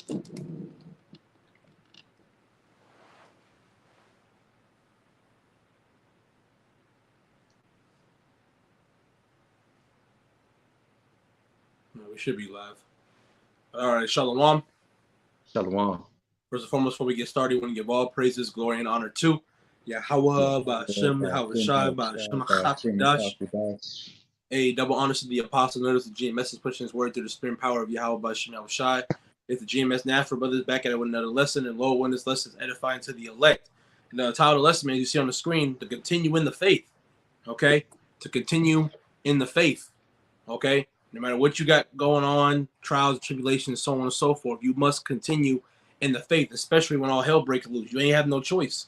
No, we should be live. All right, Shalom. Shalom. First and foremost, before we get started, we want to give all praises, glory, and honor to Yahweh, Ba'ashem, Yahushai, Ba'ashem, Chakadash. A double honors to the apostle. Notice the GMS is pushing his word through the spirit and power of Yahweh, Ba'ashem, Yahushai. It's the GMS Natural Brothers back at it with another lesson, and Lord, when this lesson is edifying to the elect. And the title of the lesson, man, you see on the screen, to continue in the faith. Okay? To continue in the faith. Okay? No matter what you got going on, trials, tribulations, so on and so forth, you must continue in the faith, especially when all hell breaks loose. You ain't have no choice.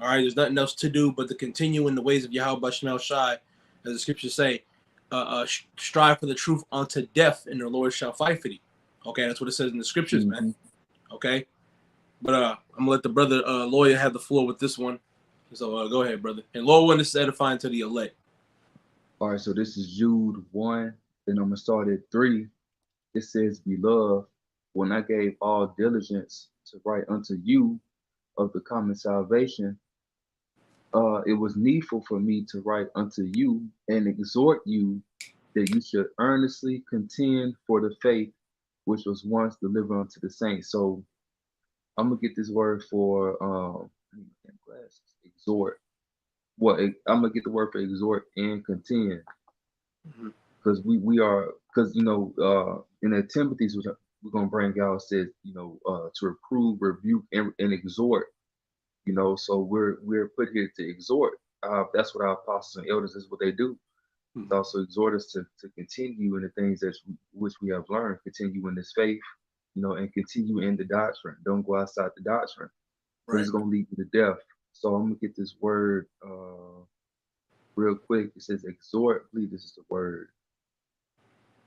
All right, there's nothing else to do but to continue in the ways of Yahweh Bashmel Shai, as the scriptures say, strive for the truth unto death, and the Lord shall fight for thee. Okay, that's what it says in the scriptures, man. Okay, but I'm gonna let the brother lawyer have the floor with this one. So go ahead, brother. And Lord, when this is edifying to the elect. All right, so this is Jude 1. Then I'm gonna start at 3. It says, Beloved, when I gave all diligence to write unto you of the common salvation, it was needful for me to write unto you and exhort you that you should earnestly contend for the faith which was once delivered unto the saints. So I'm gonna get this word for exhort. Well, I'm gonna get the word for exhort and contend, because we are, because in the Timothy's, which we're gonna bring out, says to reprove, rebuke, and exhort. So we're put here to exhort. That's what our apostles and elders is what they do. It's also exhort us to continue in the things that which we have learned, continue in this faith, and continue in the doctrine. Don't go outside the doctrine. Right. It's gonna lead you to death. So I'm gonna get this word real quick. It says exhort. I believe this is the word.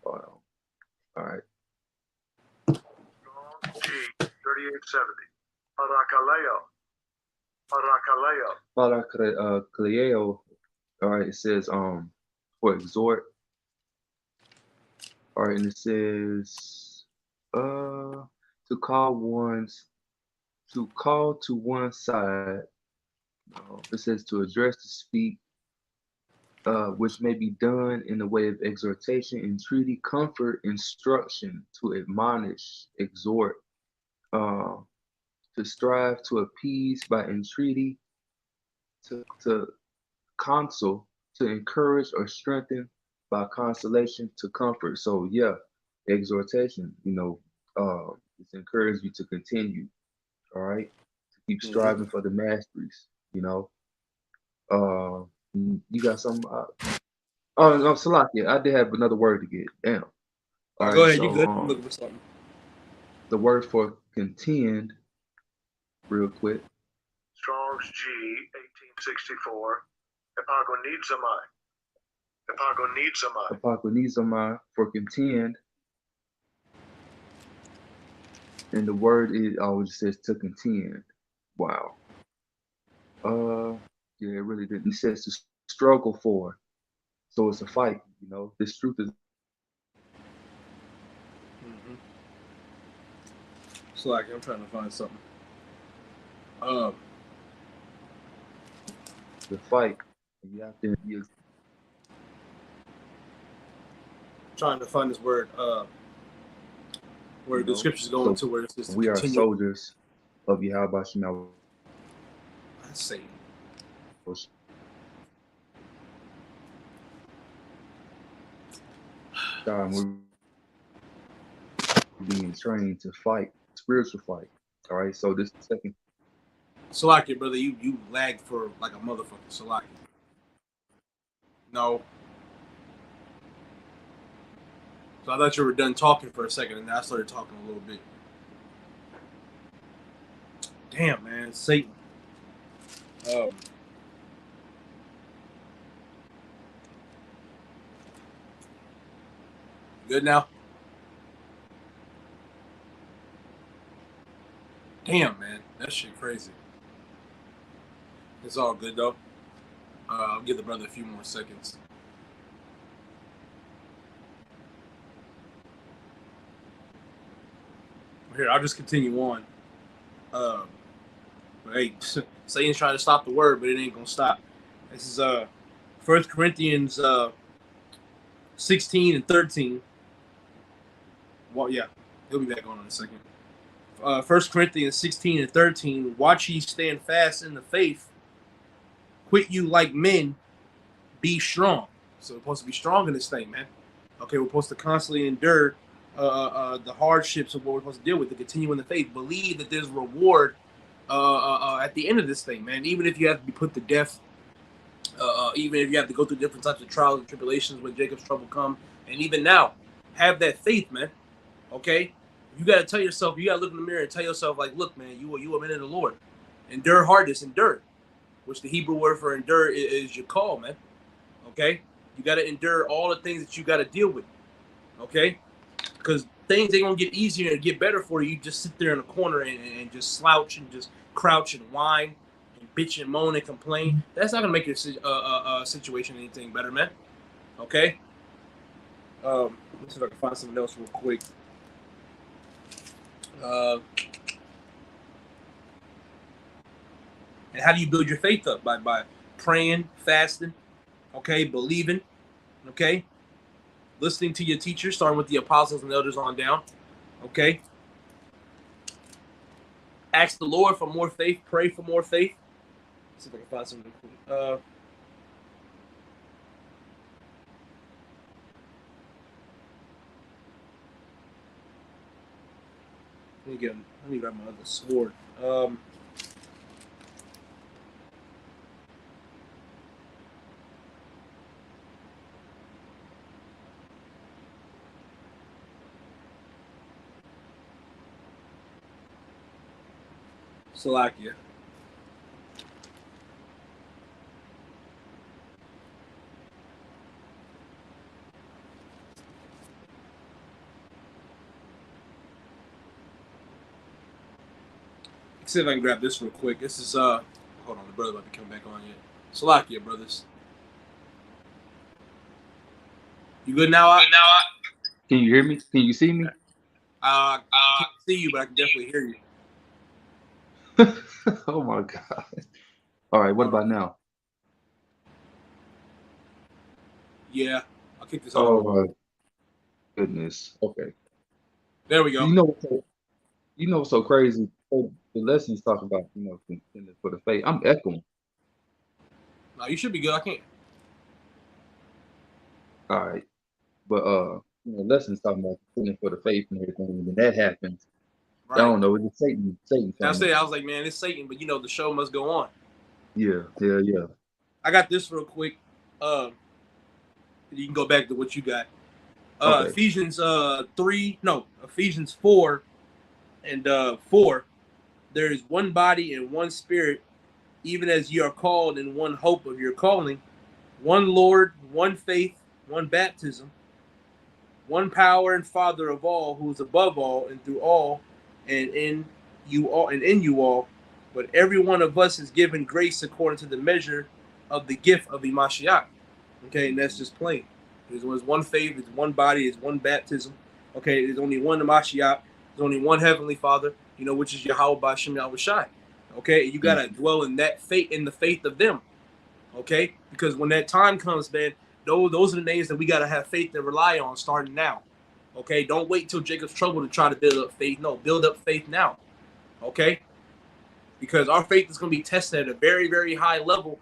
All right. G 3870. Parakaleo. Parakaleo. All right. It says for exhort. All right, and it says to call to one side. It says to address, to speak, which may be done in the way of exhortation, entreaty, comfort, instruction, to admonish, exhort, to strive, to appease by entreaty, to counsel, to encourage or strengthen by consolation, to comfort. So yeah, exhortation, it's encouraged you to continue, all right, to keep striving for the masteries, you got some oh no, Salakia, I did have another word to get. Damn. All right, go ahead, you good. I'm looking for something. The word for contend, real quick. Strong's G 1864. Epagonizomai for contend. And the word always says to contend. Wow. Yeah, it really didn't. It says to struggle for. So it's a fight, This truth is. So like I'm trying to find something. The fight. You have to. Trying to find this word. Where the scriptures go into where it says we are soldiers of Yahweh Shemel. Let's see. We're being trained to fight, spiritual fight. All right, so this second. Salakia, brother, you lagged for like a motherfucker. Salakia. No. So I thought you were done talking for a second, and then I started talking a little bit. Damn, man, Satan. Good now? Damn, man, that shit crazy. It's all good though. I'll give the brother a few more seconds. Here, I'll just continue on. Hey, Satan's trying to stop the word, but it ain't gonna stop. This is 1 Corinthians 16 and 13. Well, yeah, he'll be back on in a second. 1 Corinthians 16 and 13. Watch ye stand fast in the faith. Quit you like men. Be strong. So we're supposed to be strong in this thing, man. Okay, we're supposed to constantly endure the hardships of what we're supposed to deal with, to continue in the faith. Believe that there's reward at the end of this thing, man. Even if you have to be put to death, even if you have to go through different types of trials and tribulations when Jacob's trouble come, and even now, have that faith, man. Okay, you got to tell yourself, you got to look in the mirror and tell yourself, like, look, man, you are men in the Lord. Endure hardness, endure, which the Hebrew word for endure is your call, man. Okay, you got to endure all the things that you got to deal with. Okay, because things ain't gonna get easier and get better for you. You just sit there in a corner and just slouch and just crouch and whine and bitch and moan and complain. That's not gonna make your situation anything better, man. Okay. Let's see if I can find something else real quick. And how do you build your faith up? By praying, fasting, okay, believing, okay, listening to your teachers, starting with the apostles and elders on down, okay. Ask the Lord for more faith. Pray for more faith. Let's see if I can find something. Let me grab my other sword. Slovakia. Let's see if I can grab this real quick. This is hold on, the brother about to come back on yet. Slovakia, brothers. You good now? Can you hear me? Can you see me? I can't see you, but I can definitely hear you. Oh my God. All right, what about now? Yeah, I'll kick this Oh off. my goodness. Okay. There we go. You know what's so crazy? The lessons talk about, contending for the faith. I'm echoing. No, you should be good. I can't. All right. But lessons talking about contending for the faith and everything. And when that happens, Right. I don't know, it's Satan. I was like, man, it's Satan, but the show must go on. Yeah. I got this real quick. You can go back to what you got. Okay. Ephesians 4 and 4. There is one body and one spirit, even as you are called in one hope of your calling, one Lord, one faith, one baptism, one power and Father of all, who is above all and through all, and in you all. But every one of us is given grace according to the measure of the gift of the Mashiach. Okay, and that's just plain. There's one faith, there's one body, there's one baptism. Okay, there's only one Mashiach, there's only one Heavenly Father, which is Yahweh B'Shem Yahushai. Okay, you gotta dwell in that faith, in the faith of them. Okay, because when that time comes, man, those are the names that we gotta have faith and rely on starting now. Okay, don't wait till Jacob's trouble to try to build up faith. No, build up faith now. Okay, because our faith is gonna be tested at a very, very high level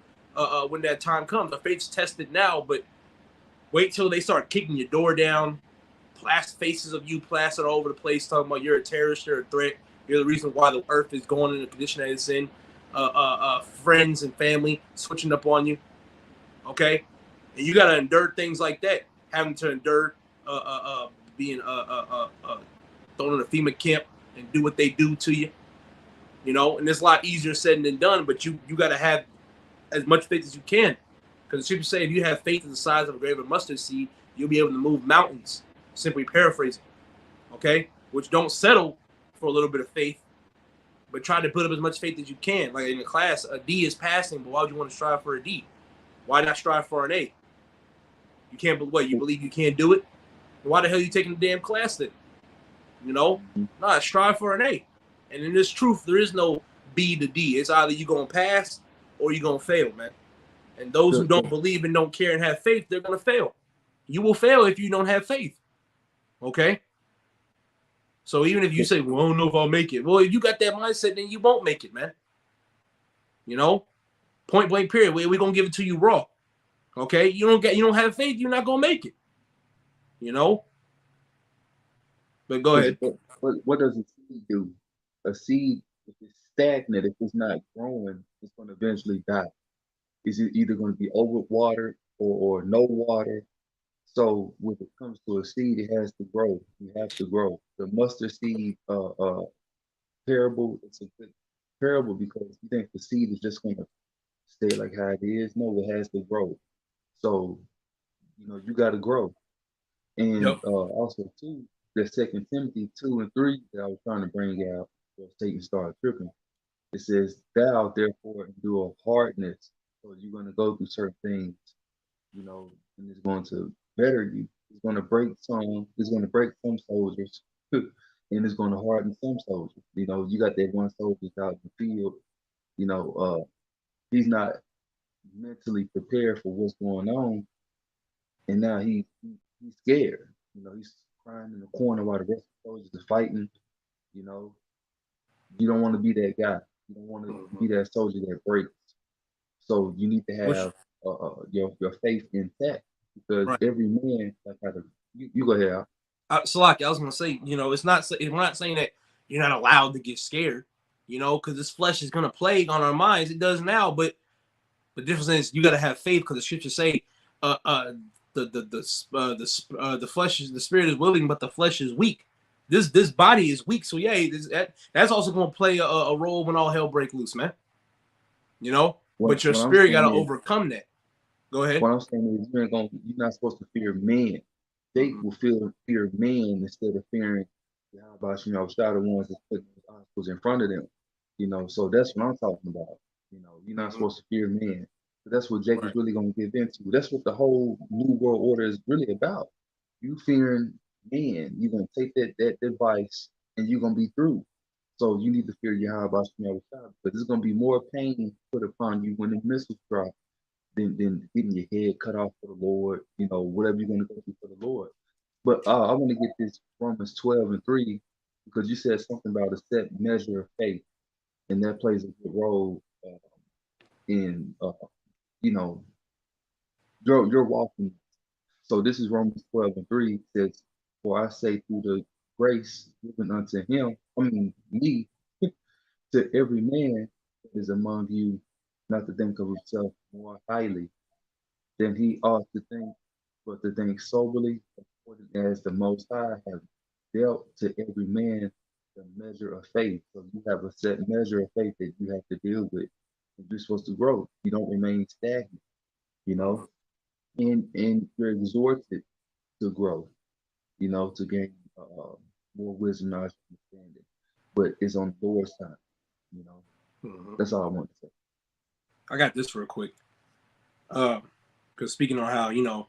when that time comes. Our faith's tested now, but wait till they start kicking your door down, faces of you plastered all over the place, talking about you're a terrorist, you're a threat, you're the reason why the earth is going in the condition that it's in. Friends and family switching up on you. Okay, and you gotta endure things like that. Having to endure being thrown in a FEMA camp and do what they do to you. And it's a lot easier said than done, but you gotta have as much faith as you can. Because the scriptures say if you have faith the size of a grain of mustard seed, you'll be able to move mountains. Simply paraphrasing. Okay? Which don't settle for a little bit of faith, but try to put up as much faith as you can. Like in the class, a D is passing, but why would you want to strive for a D? Why not strive for an A? You can't, what, you believe you can't do it? Why the hell are you taking the damn class then? You know, nah, strive for an A. And in this truth, there is no B to D. It's either you're gonna pass or you're gonna fail, man. And those who don't believe and don't care and have faith, they're gonna fail. You will fail if you don't have faith. Okay. So even if you say, well, I don't know if I'll make it. Well, if you got that mindset, then you won't make it, man. You know, point blank period. We're gonna give it to you raw. Okay. You don't have faith, you're not gonna make it. You know? But go ahead. What does a seed do? A seed, if it's stagnant, if it's not growing, it's gonna eventually die. It's either gonna be overwatered or no water. So when it comes to a seed, it has to grow. You have to grow. The mustard seed parable, it's a good parable because you think the seed is just going to stay like how it is. No, it has to grow. So, you know, you got to grow. And also, too, the 2 Timothy 2 and 3 that I was trying to bring out before Satan started tripping. It says, thou therefore endure hardness. So you're going to go through certain things, you know, and it's going to better you. It's going to break some. It's going to break some soldiers, and it's going to harden some soldiers. You know, you got that one soldier out in the field. You know, he's not mentally prepared for what's going on, and now he's scared. You know, he's crying in the corner while the rest of the soldiers are fighting. You know, you don't want to be that guy. You don't want to be that soldier that breaks. So you need to have your faith intact. Because every man, you go ahead. Salaki, I was gonna say, you know, we're not saying that you're not allowed to get scared, you know, because this flesh is gonna plague on our minds. It does now, but the difference is you gotta have faith because the scriptures say, the flesh is the spirit is willing, but the flesh is weak. This body is weak, so yeah, that's also gonna play a role when all hell break loose, man. You know, but your spirit gotta overcome that. Go ahead. What I'm saying is you're not supposed to fear men. They will fear men instead of fearing how about, you know, shadow ones that put obstacles in front of them. You know, so that's what I'm talking about. You know, you're not supposed to fear men. But that's what Jake is really gonna get into. That's what the whole New World Order is really about. You fearing men, you're gonna take that device and you're gonna be through. So you need to fear Yahweh, you know, but there's gonna be more pain put upon you when the missiles drop. Than getting your head cut off for the Lord, you know, whatever you're going to go through for the Lord. But I want to get this Romans 12 and 3, because you said something about a set measure of faith, and that plays a good role in, you know, your walking. So this is Romans 12 and 3, it says, for I say through the grace given unto him, me, to every man that is among you, not to think of himself more highly than he ought to think, but to think soberly, according as the Most High have dealt to every man the measure of faith. So you have a set measure of faith that you have to deal with. And you're supposed to grow. You don't remain stagnant, you know, and you're exhorted to grow, you know, to gain more wisdom, knowledge, and understanding. But it's on the Lord's time, you know. That's all I want to say. I got this real quick. Because speaking on how, you know,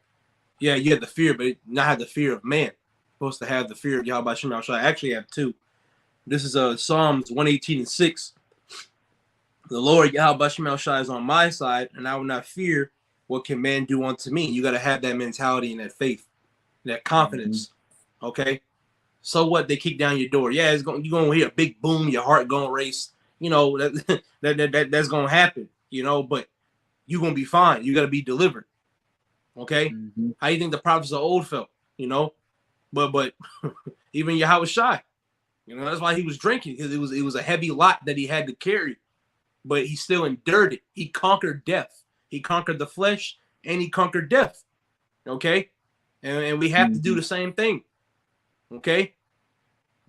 yeah, you have the fear, but not have the fear of man. You're supposed to have the fear of Yahweh Shem Al Shai. I actually have two. This is Psalms 118 and 6. The Lord Yahweh Shem Al Shai is on my side, and I will not fear what can man do unto me. You got to have that mentality and that faith, that confidence. Okay. So what? They kick down your door. Yeah, you're gonna hear a big boom. Your heart gonna race. You know that's gonna happen. You know, but you're gonna be fine. You gotta be delivered. Okay? How you think the prophets of old felt? You know? But even Yahweh Shai, you know, that's why he was drinking, because it was a heavy lot that he had to carry. But he still endured it. He conquered death. He conquered the flesh and he conquered death. Okay? And we have to do the same thing. Okay?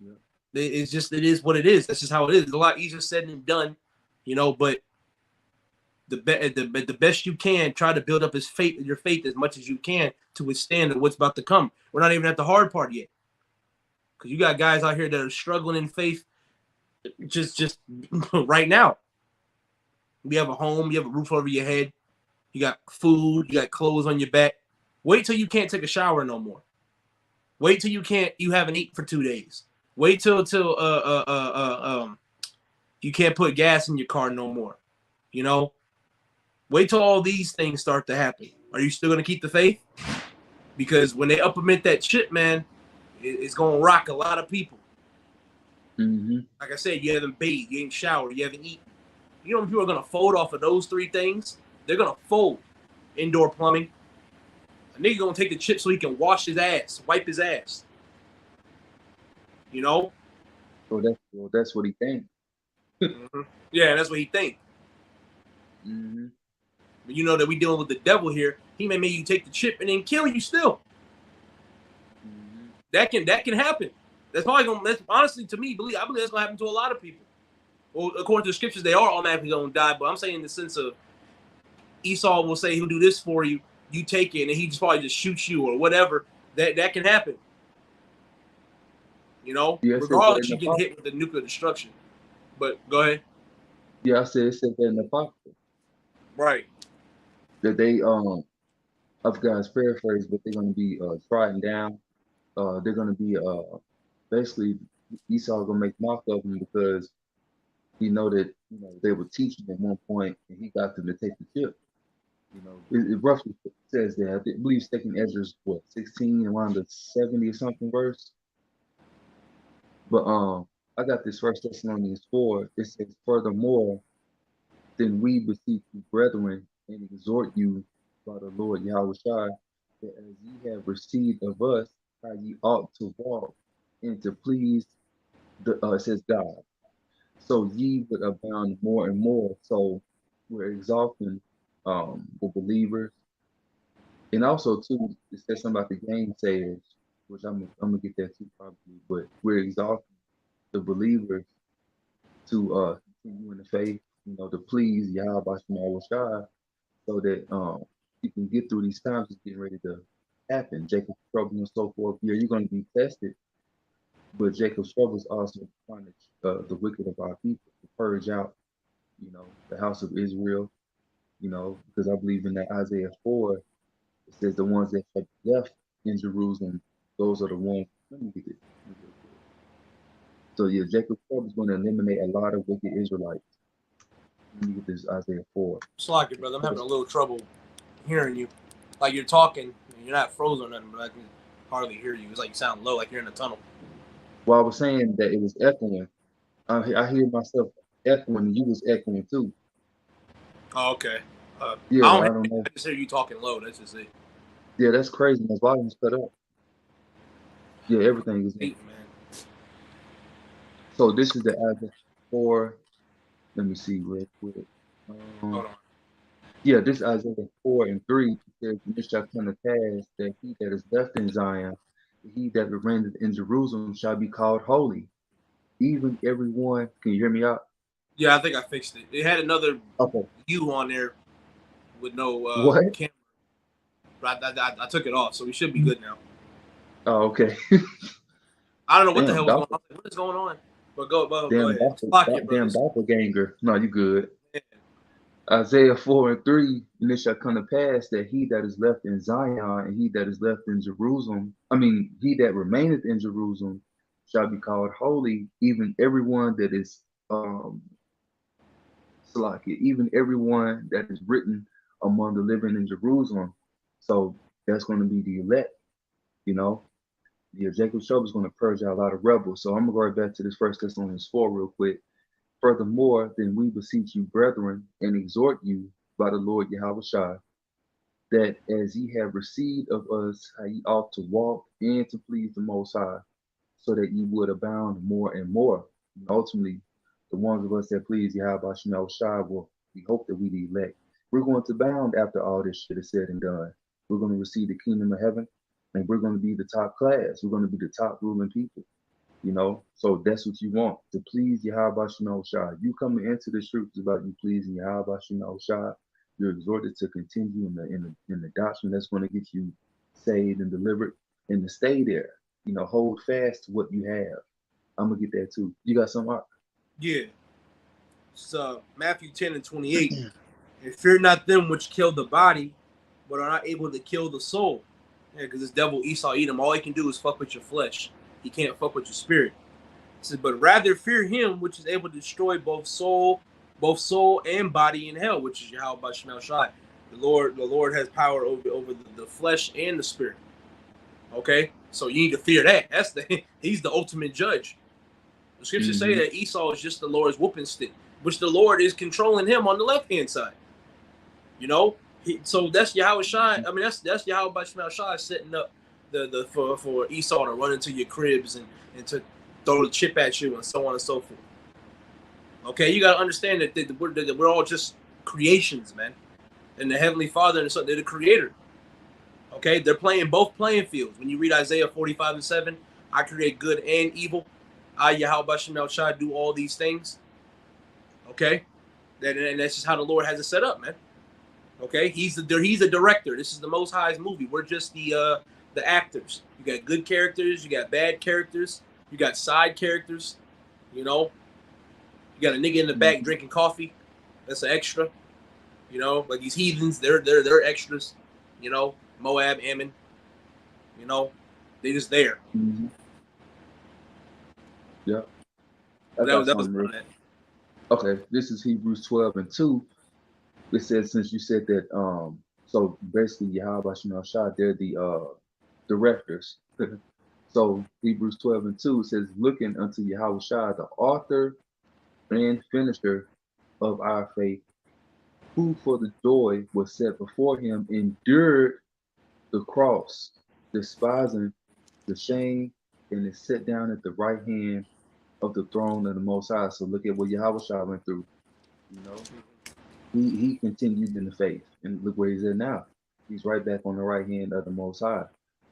Yeah. It is what it is. That's just how it is. It's a lot easier said than done, you know, but the best you can, try to build up your faith as much as you can to withstand what's about to come. We're not even at the hard part yet, because you got guys out here that are struggling in faith just right now. You have a home, you have a roof over your head, you got food, you got clothes on your back. Wait till you can't take a shower no more. Wait till you haven't eaten for 2 days. Wait till you can't put gas in your car no more. You know, wait till all these things start to happen. Are you still gonna keep the faith? Because when they implement that chip, man, it's gonna rock a lot of people. Mm-hmm. Like I said, you haven't bathed, you ain't showered, you haven't eaten. You know when people are gonna fold off of those three things? They're gonna fold. Indoor plumbing. A nigga gonna take the chip so he can wash his ass, wipe his ass. You know? So that's what he thinks. Mm-hmm. Yeah, that's what he think. Mm-hmm. But you know that we dealing with the devil here. He may make you take the chip and then kill you still. Mm-hmm. That can happen. That's probably gonna. That's honestly to me. I believe that's gonna happen to a lot of people. Well, according to the scriptures, they are automatically gonna die. But I'm saying in the sense of Esau will say he'll do this for you. You take it, and he just probably just shoots you or whatever. That can happen. You know, Yeah, regardless, you get hit with the nuclear destruction. But go ahead. Yeah, I said it said that in the Apocrypha. Right. That they I forgot his paraphrase, but they're gonna be trodden down. They're gonna be basically Esau gonna make mock of them because he know that they were teaching at one point and he got them to take the chip. You know, it roughly says that. I believe Second Ezra's 16 around the 70 or something verse. But I got this First Thessalonians 4. It says, furthermore, then we beseech you, brethren, and exhort you by the Lord Yahweh Shai, that as ye have received of us, how ye ought to walk and to please it says God. So ye would abound more and more. So we're exalting the believers. And also too, it says something about the gainsayers, which I'm gonna get that too probably, but we're exalting the believers to continue in the faith, to please Yahweh Shai, so that you can get through these times that's getting ready to happen. Jacob's trouble and so forth. Yeah, you're going to be tested, but Jacob's trouble is also to punish the wicked of our people, to purge out, the house of Israel, because I believe in that Isaiah 4, it says the ones that have left in Jerusalem, those are the ones. Let me get it. So yeah, Jacob's trouble is going to eliminate a lot of wicked Israelites. Let me get this Isaiah 4. Slack brother. I'm having a little trouble hearing you. Like you're talking, you're not frozen or nothing, but I can hardly hear you. It's like you sound low, like you're in a tunnel. Well, I was saying that it was echoing. I hear myself echoing, and you was echoing too. Oh, okay. Yeah, I don't know. I just hear you talking low. That's just it. Yeah, that's crazy. My volume's cut up. Yeah, everything is. Man. So this is the Isaiah 4. Let me see real quick. Hold on. Yeah, this Isaiah 4 and 3 says, "And it shall come to pass that he that is left in Zion, he that remaineth in Jerusalem, shall be called holy. Even everyone." Can you hear me out? Yeah, I think I fixed it. It had another Okay. U on there with no camera. But I took it off, so we should be good now. Oh, okay. I don't know what the hell was going on. What is going on? But go ahead. Damn doppelganger. No, you good. Yeah. Isaiah 4 and 3, and it shall come to pass that he that is left in Zion and he that is left in Jerusalem, he that remaineth in Jerusalem shall be called holy, even everyone that is even everyone that is written among the living in Jerusalem. So that's going to be the elect, Yeah, Jacob's trouble is going to purge out a lot of rebels. So I'm going to go right back to this First Thessalonians 4 real quick. Furthermore, then we beseech you, brethren, and exhort you by the Lord Yahweh Shai, that as ye have received of us, how ye ought to walk and to please the Most High, so that ye would abound more and more. And ultimately, the ones of us that please Yahweh Shai we hope that we the elect. We're going to abound after all this shit is said and done. We're going to receive the kingdom of heaven, and we're going to be the top class. We're going to be the top ruling people. So that's what you want, to please Yahweh Shai. You coming into the truth is about you pleasing Yahweh Shai. You're exhorted to continue in the doctrine that's going to get you saved and delivered, and to stay there. Hold fast to what you have. I'm gonna get that too. You got some, Mark? Yeah. So Matthew 10 and 28. And fear not them which kill the body, but are not able to kill the soul. Yeah, because this devil Esau Edom, all he can do is fuck with your flesh. He can't fuck with your spirit. says, but rather fear him which is able to destroy both soul and body in hell, which is Yahweh Bashim Shai. The Lord has power over the flesh and the spirit. Okay, so you need to fear that. He's the ultimate judge. The scriptures say that Esau is just the Lord's whooping stick, which the Lord is controlling him on the left hand side. You know, so that's Yahweh Shai. I mean, that's Yahweh Bashim Shai setting up for Esau to run into your cribs and to throw the chip at you and so on and so forth. Okay, you got to understand that we're all just creations, man. And the Heavenly Father and the Son, they're the creator. Okay, they're playing both playing fields. When you read Isaiah 45:7, I create good and evil. I, Yahweh Bashim El Shai, do all these things. Okay, and that's just how the Lord has it set up, man. Okay, he's the director. This is the Most High's movie. We're just the actors. You got good characters, you got bad characters, you got side characters. You know, you got a nigga in the back drinking coffee. That's an extra. You know, like these heathens, they're extras. You know, Moab, Ammon. You know, they just there. Yeah. That was okay. This is Hebrews 12:2. It says, since you said that, so basically Yahweh Bashim Shai, they're the directors. So Hebrews 12:2 says, looking unto Yahweh Shai, the author and finisher of our faith, who for the joy was set before him endured the cross, despising the shame, and is set down at the right hand of the throne of the Most High. So look at what Yahweh Shai went through. You know, he continued in the faith, and look where he's at now. He's right back on the right hand of the Most High.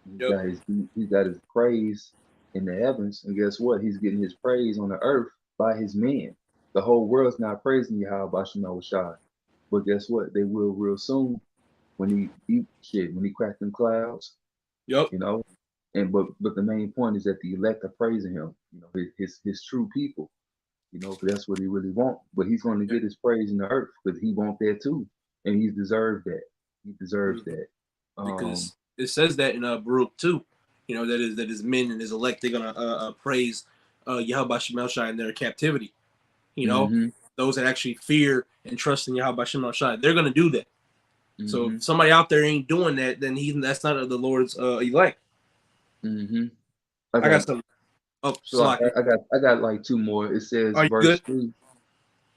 He's got his praise in the heavens, and guess what? He's getting his praise on the earth by his men. The whole world's not praising Yahweh Bashim Shai. But guess what? They will real soon when he cracked them clouds. Yep. You know, and but the main point is that the elect are praising him. You know, his true people. You know, because that's what he really wants. But he's going to get his praise in the earth because he wants that too, and he deserved that. He deserves that. Because it says that in Baruch too. You know, that his men and his elect, they're gonna praise Yahweh Bashim Shai in their captivity. You know, those that actually fear and trust in Yahweh Bashim Shai, they're gonna do that. So if somebody out there ain't doing that, then that's not the Lord's elect. I got some. Oh, so I got like two more. It says verse 3.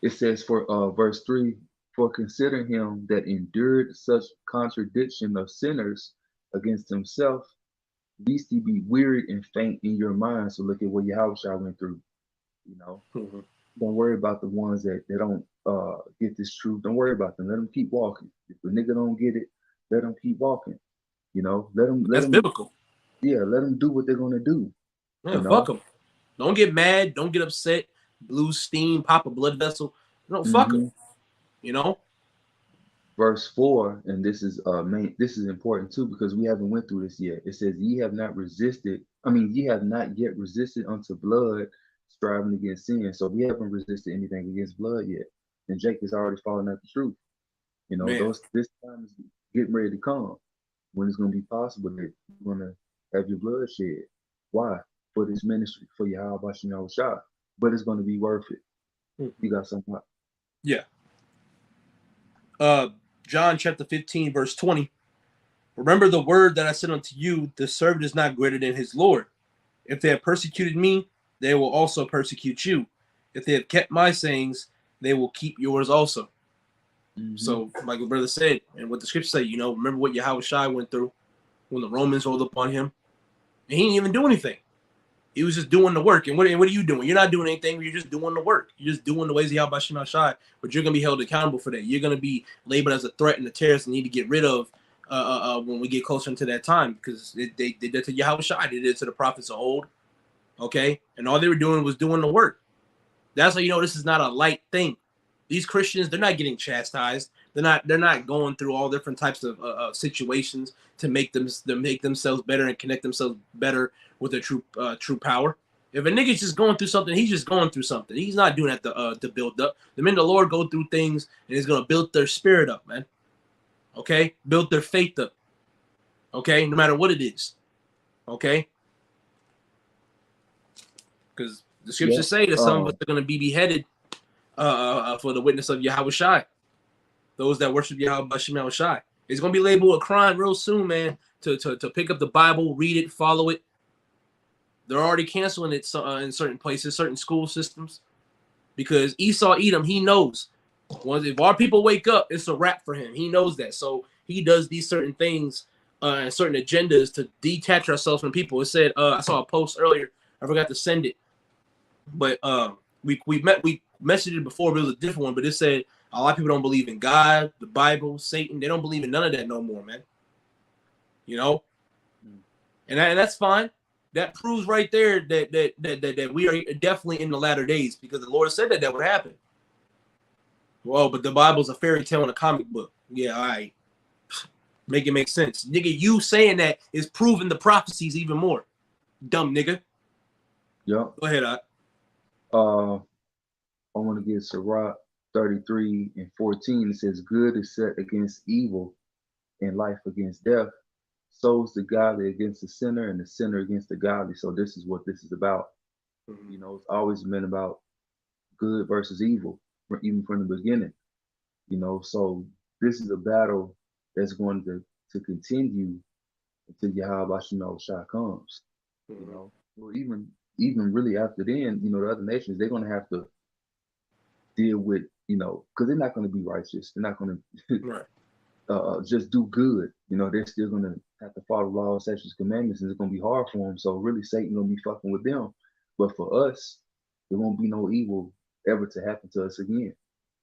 It says for verse 3, for consider him that endured such contradiction of sinners against himself, lest he be wearied and faint in your mind. So look at what Yahweh Shai went through. You know, don't worry about the ones that don't get this truth. Don't worry about them. Let them keep walking. If the nigga don't get it, let them keep walking. You know, let them. That's biblical. Yeah, let them do what they're gonna do. Yeah, fuck them. Don't get mad. Don't get upset. Lose steam. Pop a blood vessel. No, fuck them. You know. Verse 4, and this is this is important too because we haven't went through this yet. It says, ye have not yet resisted unto blood, striving against sin. So we haven't resisted anything against blood yet. And Jake is already falling out the truth. You know, this time is getting ready to come when it's going to be possible that you're going to have your blood shed. Why? For this ministry, for Yahweh Bashim Shai. But it's going to be worth it. You got something? Yeah. John chapter 15, verse 20. Remember the word that I said unto you, the servant is not greater than his Lord. If they have persecuted me, they will also persecute you. If they have kept my sayings, they will keep yours also. So, like the brother said, and what the scriptures say, you know, remember what Yahweh Shai went through when the Romans rolled upon him. And he didn't even do anything. He was just doing the work. And what are you doing? You're not doing anything. You're just doing the work. You're just doing the ways of Yahweh Bashim Shai. But you're going to be held accountable for that. You're going to be labeled as a threat and a terrorist and need to get rid of when we get closer into that time. Because they did that to Yahweh Shai. They did it to the prophets of old. Okay? And all they were doing was doing the work. That's how you know this is not a light thing. These Christians, they're not getting chastised. They're not going through all different types of situations to make themselves better and connect themselves better with their true power. If a nigga's just going through something, he's just going through something. He's not doing that to build up. The men of the Lord go through things, and it's gonna build their spirit up, man. Okay, build their faith up. Okay, no matter what it is. Okay, because The scriptures say that some of us are going to be beheaded for the witness of Yahweh Shai. Those that worship Yahweh Bashim Shai. It's going to be labeled a crime real soon, man, to pick up the Bible, read it, follow it. They're already canceling it in certain places, certain school systems. Because Esau Edom, he knows. If our people wake up, it's a wrap for him. He knows that. So he does these certain things and certain agendas to detach ourselves from people. It said, I saw a post earlier. I forgot to send it. But we messaged it before, but it was a different one. But it said a lot of people don't believe in God, the Bible, Satan. They don't believe in none of that no more, man. You know? And that's fine. That proves right there that we are definitely in the latter days, because the Lord said that would happen. Well, but the Bible's a fairy tale and a comic book. Yeah, all right. Make it make sense. Nigga, you saying that is proving the prophecies even more. Dumb nigga. Yep. Go ahead, I want to give Sirach 33:14. It says, good is set against evil and life against death. So is the godly against the sinner and the sinner against the godly. So this is what this is about. Mm-hmm. You know, it's always been about good versus evil, even from the beginning. You know, so this is a battle that's going to continue until Yahweh Bashim Shai comes. Mm-hmm. You know, or even really after then, you know, the other nations, they're going to have to deal with, you know, because they're not going to be righteous. They're not going to right. Just do good. You know, they're still going to have to follow laws, statutes, commandments, and it's going to be hard for them. So really, Satan going to be fucking with them. But for us, there won't be no evil ever to happen to us again.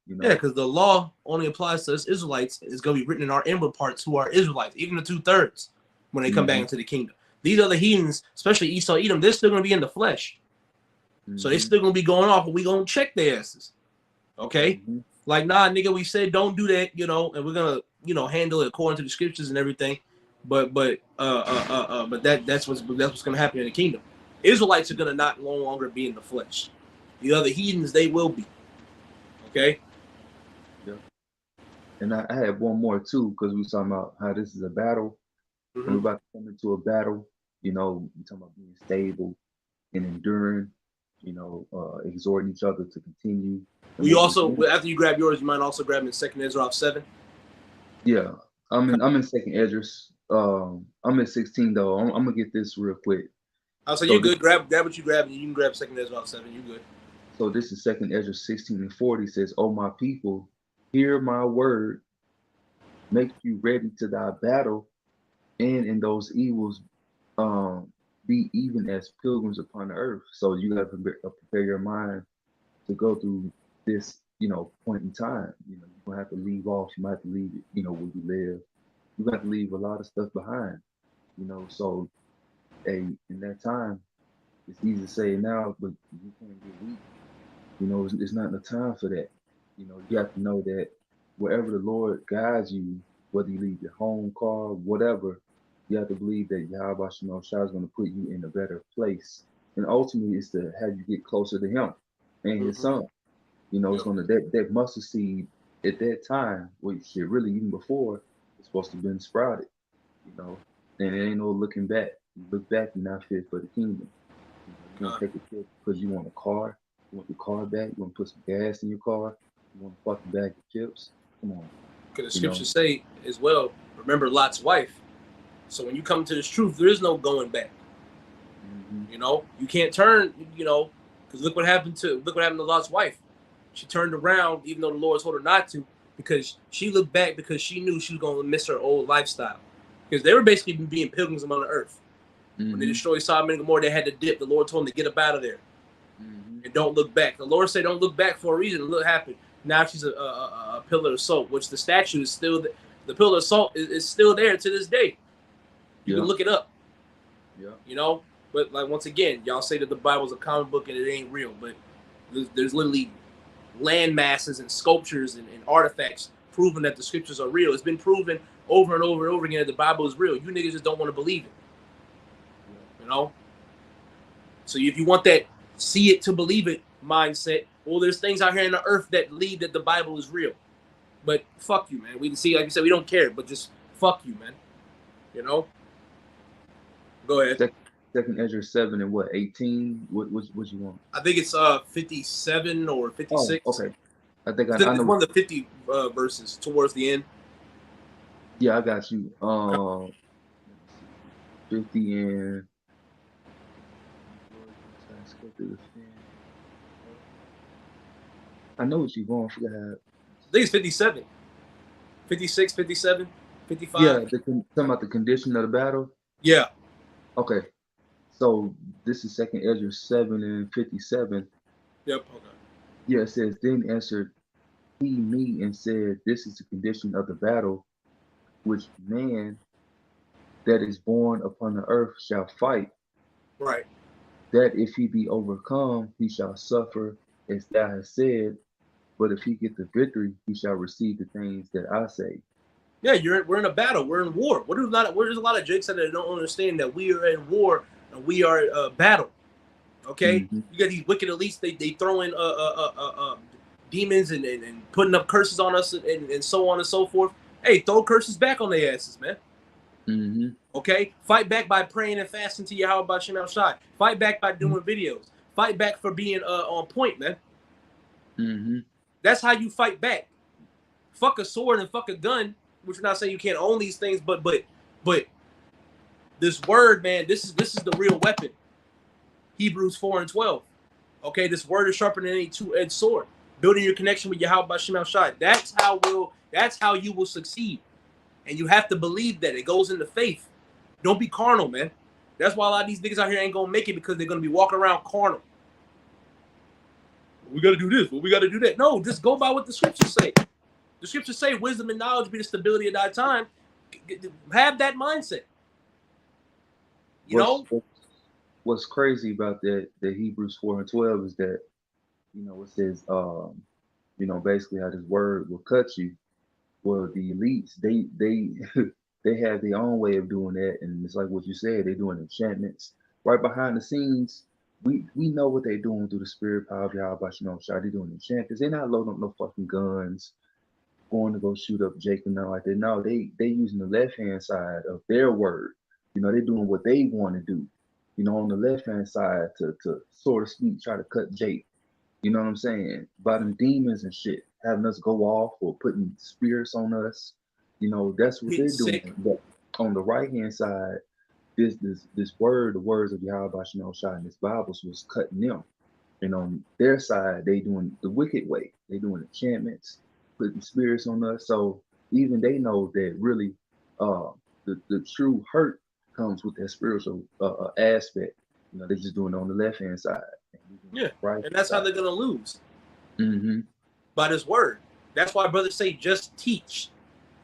You know? Yeah, because the law only applies to us Israelites. It's going to be written in our inward parts who are Israelites, even the 2/3 when they come back into the kingdom. These other heathens, especially Esau, Edom, they're still going to be in the flesh. So they're still going to be going off, and we're going to check their asses. Okay? Like, nah, nigga, we said don't do that, you know, and we're going to, you know, handle it according to the scriptures and everything. But that's what's going to happen in the kingdom. Israelites are going to not no longer be in the flesh. The other heathens, they will be. Okay? Yeah. And I have one more too, because we were talking about how this is a battle. We're about to come into a battle. You know, we're talking about being stable and enduring, you know, exhorting each other to continue. We also, after you grab yours, you might also grab in 2nd Ezra 7. Yeah, I'm in 2nd Ezra. I'm at 16 though. I'm gonna get this real quick. Oh, so you're good. Grab what you grab, and you can grab 2nd Ezra 7. You good? So this is 2nd Ezra 16:40. Says, "Oh my people, hear my word. Make you ready to thy battle, and in those evils, be even as pilgrims upon the earth." So you got to prepare your mind to go through this, you know, point in time. You know, you're gonna have to leave off. You might have to leave, you know, where you live. You got to leave a lot of stuff behind. You know, so in that time, it's easy to say now, but you can't get weak. You know, it's not the time for that. You know, you have to know that wherever the Lord guides you, whether you leave your home, car, whatever, you have to believe that Yahweh Shai is going to put you in a better place. And ultimately, it's to have you get closer to Him and His Son. You know, it's going to, that mustard seed at that time, which really, even before, it's supposed to have been sprouted. You know, and it ain't no looking back. You look back, you're not fit for the kingdom. You want to take a trip because you want a car. You want the car back. You want to put some gas in your car. You want a fucking bag of chips. Come on. Because the scriptures say as well, remember Lot's wife. So when you come to this truth, there is no going back. You know, you can't turn, you know, because look what happened to Lot's wife. She turned around, even though the Lord told her not to, because she looked back because she knew she was going to miss her old lifestyle. Because they were basically being pilgrims among the earth. When they destroyed Sodom and Gomorrah, they had to dip. The Lord told them to get up out of there and don't look back. The Lord said, "Don't look back" for a reason. Look what happened. Now she's a pillar of salt, which the statue is still. The pillar of salt is still there to this day. You can look it up. Yeah. You know, but like once again, y'all say that the Bible's a comic book and it ain't real, but there's literally land masses and sculptures and artifacts proving that the scriptures are real. It's been proven over and over and over again that the Bible is real. You niggas just don't want to believe it. You know? So if you want that see it to believe it mindset, well, there's things out here in the earth that lead that the Bible is real. But fuck you, man. We can see, like you said, we don't care, but just fuck you, man. You know? Go ahead. Second Ezra 7 and what, 18? What you want? I think it's 57 or 56. Oh, okay. I think I It's know. one of the 50 verses towards the end. Yeah, I got you. 50 and I know what you're going for. I think it's 57. 56, 57, 55. Yeah, talking about the condition of the battle. Yeah. Okay. So this is Second Ezra 7 and 57. Yep. Okay. Yeah, it says, then answered he me and said, this is the condition of the battle which man that is born upon the earth shall fight. Right. That if he be overcome, he shall suffer as thou hast said. But if he get the victory, he shall receive the things that I say. Yeah, we're in a battle. We're in war. There's a lot of Jakes that don't understand that we are in war and we are battle. Okay, You got these wicked elites. They throw in demons and putting up curses on us and so on and so forth. Hey, throw curses back on their asses, man. Okay, fight back by praying and fasting to Yahweh B'Shem El Shai. Fight back by doing videos. Fight back for being on point, man. That's how you fight back. Fuck a sword and fuck a gun. Which we're not saying you can't own these things, but this word, man, this is the real weapon. Hebrews 4 and 12. Okay, this word is sharper than any two-edged sword. Building your connection with Yahweh B'Shem El Shai. That's how you will succeed. And you have to believe that. It goes into faith. Don't be carnal, man. That's why a lot of these niggas out here ain't gonna make it, because they're gonna be walking around carnal. We gotta do this, we gotta do that. No, just go by what the scriptures say. The scriptures say wisdom and knowledge be the stability of thy time. Have that mindset. You know? What's crazy about the Hebrews 4 and 12 is that, it says, basically how this word will cut you. Well, the elites, they have their own way of doing that. And it's like what you said, they're doing enchantments. Right behind the scenes, we know what they're doing through the spirit power of Yahweh B'Shem El Shai. They're doing enchantments. They're not loading up no fucking guns, going to go shoot up Jake and all like that. No, they using the left-hand side of their word. They're doing what they want to do. On the left-hand side to sort of speak, try to cut Jake. You know what I'm saying? By them demons and shit, having us go off or putting spirits on us. That's what they're doing. But on the right-hand side, this word, the words of Yahweh B'Shem El Shai in this Bible was cutting them. And on their side, they doing the wicked way. They doing enchantments, putting spirits on us. So even they know that really the true hurt comes with that spiritual aspect. They're just doing it on the left-hand side. Yeah, right. And that's how they're going to lose. By this word. That's why brothers say just teach.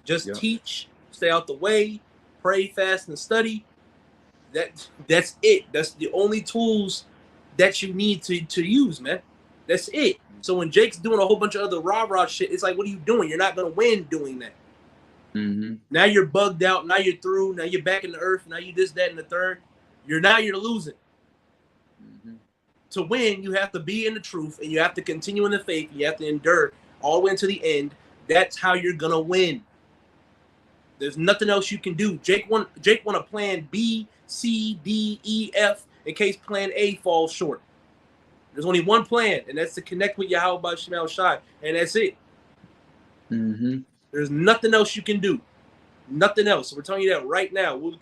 Just teach, stay out the way, pray, fast, and study. That's it. That's the only tools that you need to use, man. That's it. So when Jake's doing a whole bunch of other rah-rah shit, it's like, what are you doing? You're not going to win doing that. Now you're bugged out. Now you're through. Now you're back in the earth. Now you this, that, and the third. You're losing. To win, you have to be in the truth, and you have to continue in the faith. You have to endure all the way to the end. That's how you're going to win. There's nothing else you can do. Jake want a plan B, C, D, E, F in case plan A falls short. There's only one plan, and that's to connect with Yahweh B'Shem El Shai, and that's it. There's nothing else you can do. Nothing else. We're telling you that right now. Well,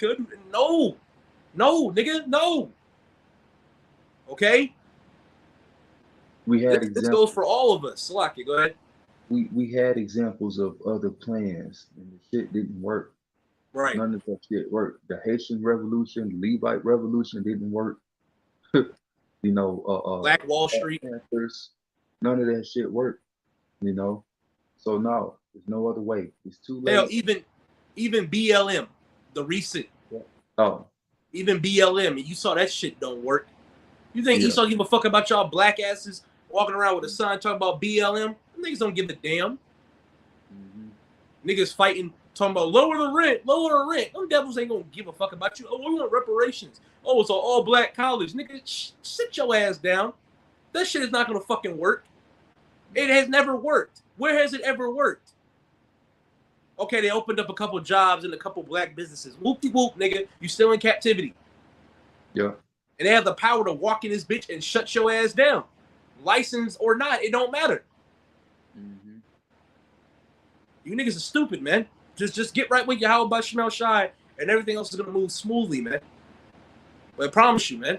no, nigga, no. Okay? We had this goes for all of us. Salaki, go ahead. We had examples of other plans, and the shit didn't work. Right. None of that shit worked. The Haitian Revolution, Levite Revolution didn't work. Black Wall Street. Panthers, none of that shit worked. So no, there's no other way. It's too late. Hell, even BLM, the recent. Oh. Even BLM, and you saw that shit don't work. You think Esau give a fuck about y'all black asses walking around with a sign talking about BLM? Niggas don't give a damn. Niggas fighting, talking about lower the rent. Them devils ain't gonna give a fuck about you. Oh, we want reparations. Oh, it's an all black college. Nigga, sit your ass down. That shit is not gonna fucking work. It has never worked. Where has it ever worked? Okay, they opened up a couple jobs and a couple black businesses. Whoop-de-whoop, nigga. You still in captivity. Yeah. And they have the power to walk in this bitch and shut your ass down. License or not, it don't matter. Mm-hmm. You niggas are stupid, man. Just get right with Yahweh Bashem El Shai, and everything else is gonna move smoothly, man. But I promise you, man.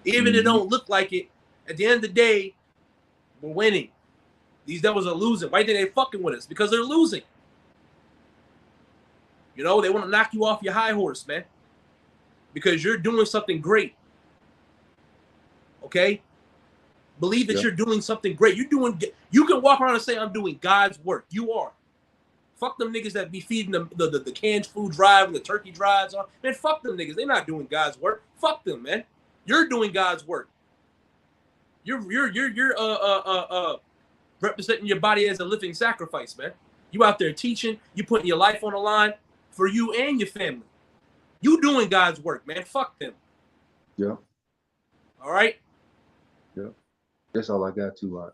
Even if it don't look like it, at the end of the day, we're winning. These devils are losing. Why think they fucking with us? Because they're losing. You know, they want to knock you off your high horse, man. Because you're doing something great. Okay? Believe that you're doing something great. You can walk around and say, I'm doing God's work. You are. Fuck them niggas that be feeding them the canned food drive and the turkey drives. Man, fuck them niggas. They're not doing God's work. Fuck them, man. You're doing God's work. You're representing your body as a living sacrifice, man. You out there teaching, you putting your life on the line for you and your family. You doing God's work, man. Fuck them. Yeah. All right? Yeah. That's all I got to.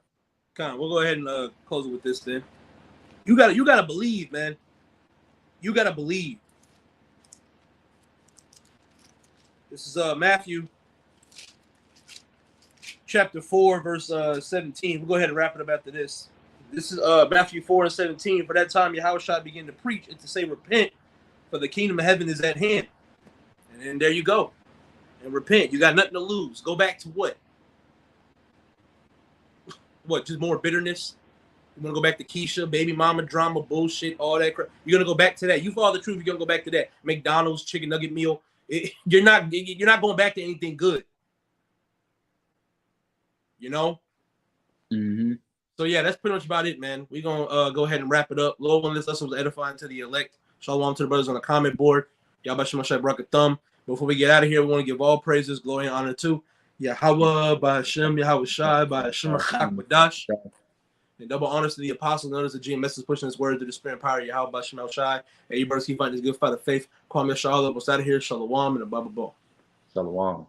Come on, we'll go ahead and close it with this then. You gotta believe, man. You gotta believe. This is Matthew chapter 4, verse 17. We'll go ahead and wrap it up after this. This is Matthew 4 and 17. For that time Yahushua began to preach and to say, repent, for the kingdom of heaven is at hand. And then there you go. And repent. You got nothing to lose. Go back to what? What, just more bitterness? You want to go back to Keisha, baby mama drama, bullshit, all that crap? You're going to go back to that. You follow the truth, you're going to go back to that. McDonald's chicken nugget meal. You're not going back to anything good. You know? Mm-hmm. So, yeah, that's pretty much about it, man. We're going to go ahead and wrap it up. Lord, when this lesson was edifying to the elect. Shalom to the brothers on the comment board. Yahweh Shemashai Barak Thumb. Before we get out of here, we want to give all praises, glory, and honor to Yahweh, Ba'ashem, Yahweh Shai, Ba'ashem, Badash. And double honors to the apostles, notice the GM message pushing his word to the spirit and power of Yahweh, Ba'ashem, El Shai. And you brothers keep fighting this good fight of faith. Call me Shalom. What's out of here? Shalom and a Baba Bo. Shalom.